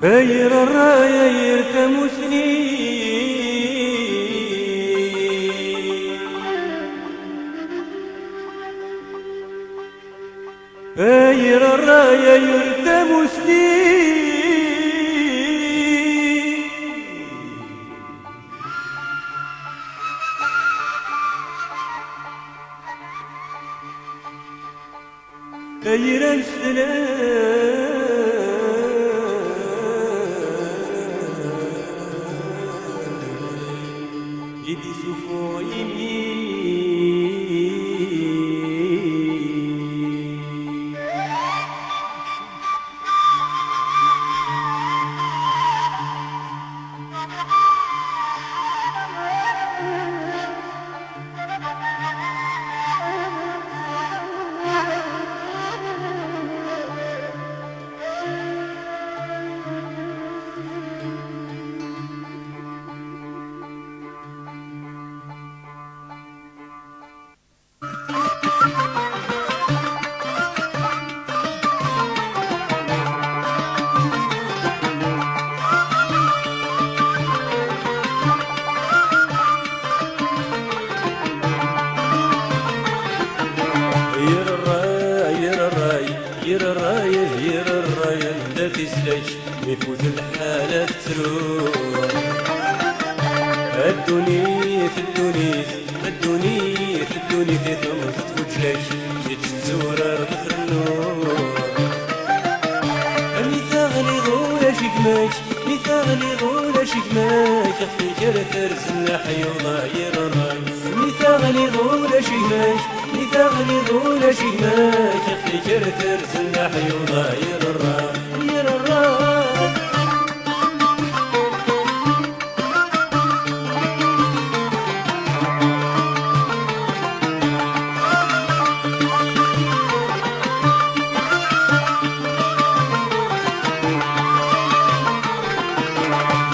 غير الراية يرتمسني غير الراية يرتمسني غير السلام يدي سفو ير الراية لا تسلك يفوت الحالة تروح الدنيا ثم تتوجلك تتزور ظفر النور مثاغلي غولا شكماك أخفيك لترسل حيوضا ير الراي مثاغلي غولا شكماك أخفيك لترسل حيوضا ير الراي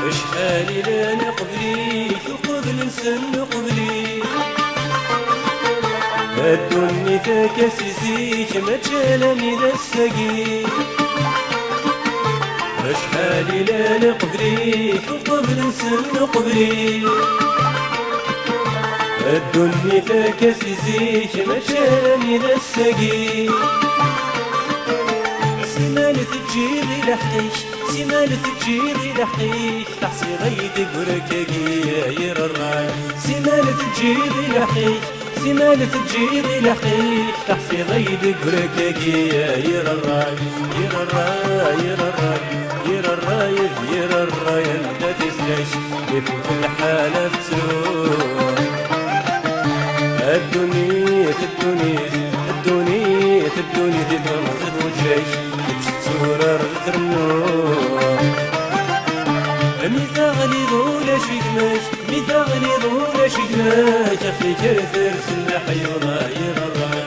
اشحالي لا نقبليك وقبل نسن قبليك الدنيا تكسيزيك ما تشالني ذا السقيك اشحالي لا نقبليك وقبل نسن قبليك الدنيا تكسيزيك ما تشالني ذا السقيك سمالة تجيري لحقيك تحصي غيدك وركاكية ير الراي سمالة تجيري لحقيك تحصي غيدك وركاكية ير الراي انت تسلش يفوت الحالة تروح الدنيا تفرزت وجهك تتصور النور مثاغلي ذولا شكماك أخفيك ترسل حيوضا ير الراي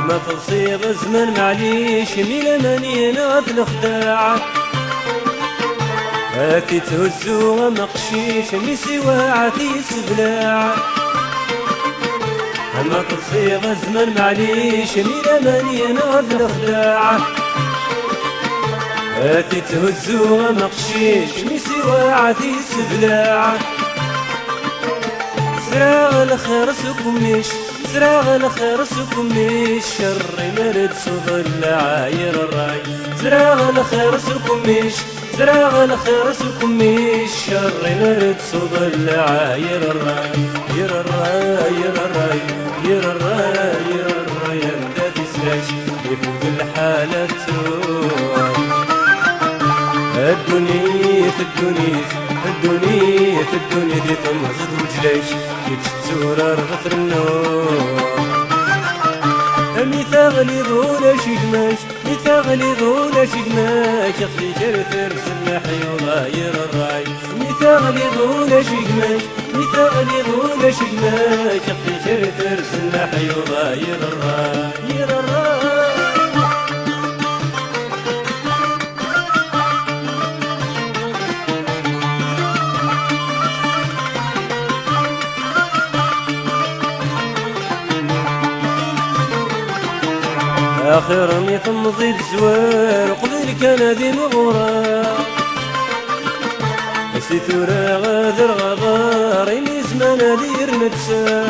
ما تصيغ زمن معليش ميلا ماني ناض الخداع هاتي تهزو مقشيش مي سواعتي سبلاع ما تصيغ زمن معليش ميلا ماني ناض الخداع هاتي تهزو مقشيش مي سواعتي سبلاع زراغ الخير سكم مش شر مرد صدل عاير الراي زراغ الخير زرع الخير سكمي الشر نرد صوب العاير الراي ير الراي ير الراي ير الراي ير الراي يبدا تسلاش يفوت الحالة تروح الدنيا في الدنيا دي تمزد وجلاش كي تزور غفر النور مثاغلي ذولا شجماش مثاغلي ذولا شجماش يخفي جرثر سلح يضاير الراي مثاغلي ذولا شجماش مثاغلي ذولا شجماش يخفي جرثر سلح يضاير الراي ير الراي آخر ثم زيد زوار قبل كان ذي مغرى ثورة غادر غدار إني زمان دير نتسا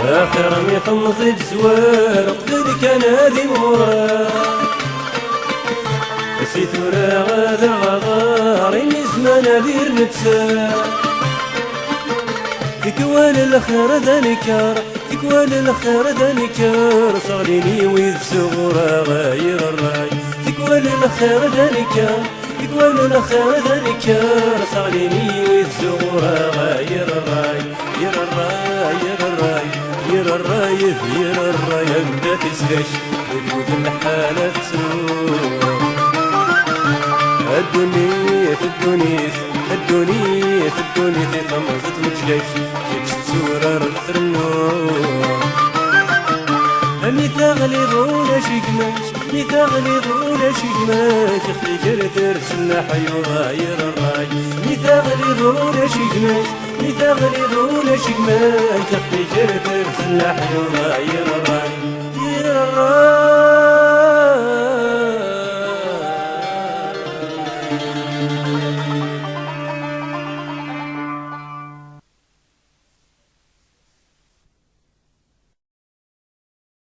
آخر ثم زيد زوار قبل كان ذي مغرى ثورة غادر غدار إني زمان دير نتسا تكوال الخير ذا نكار تكوال الخير ذا نكار صغريني ويذ صغرى غاير الراي تكوال الخير ذا نكار تكوال الخير ذا نكار صغريني ويذ صغرى غاير الراي ير الراي ير الراي ير الراي ير الراي يبدا تسلاش يفوت الحالة تروح الدنيا في الدنيا تطمزت وجلاش صورة رثر النور مثاغلي ذولا شجماش مثاغلي ذولا شجماش يخفي جرثر سلح يضاير الراي مثاغلي ذولا شجماش مثاغلي ذولا شجماش يخفي جرثر سلح يضاير الراي ير الراي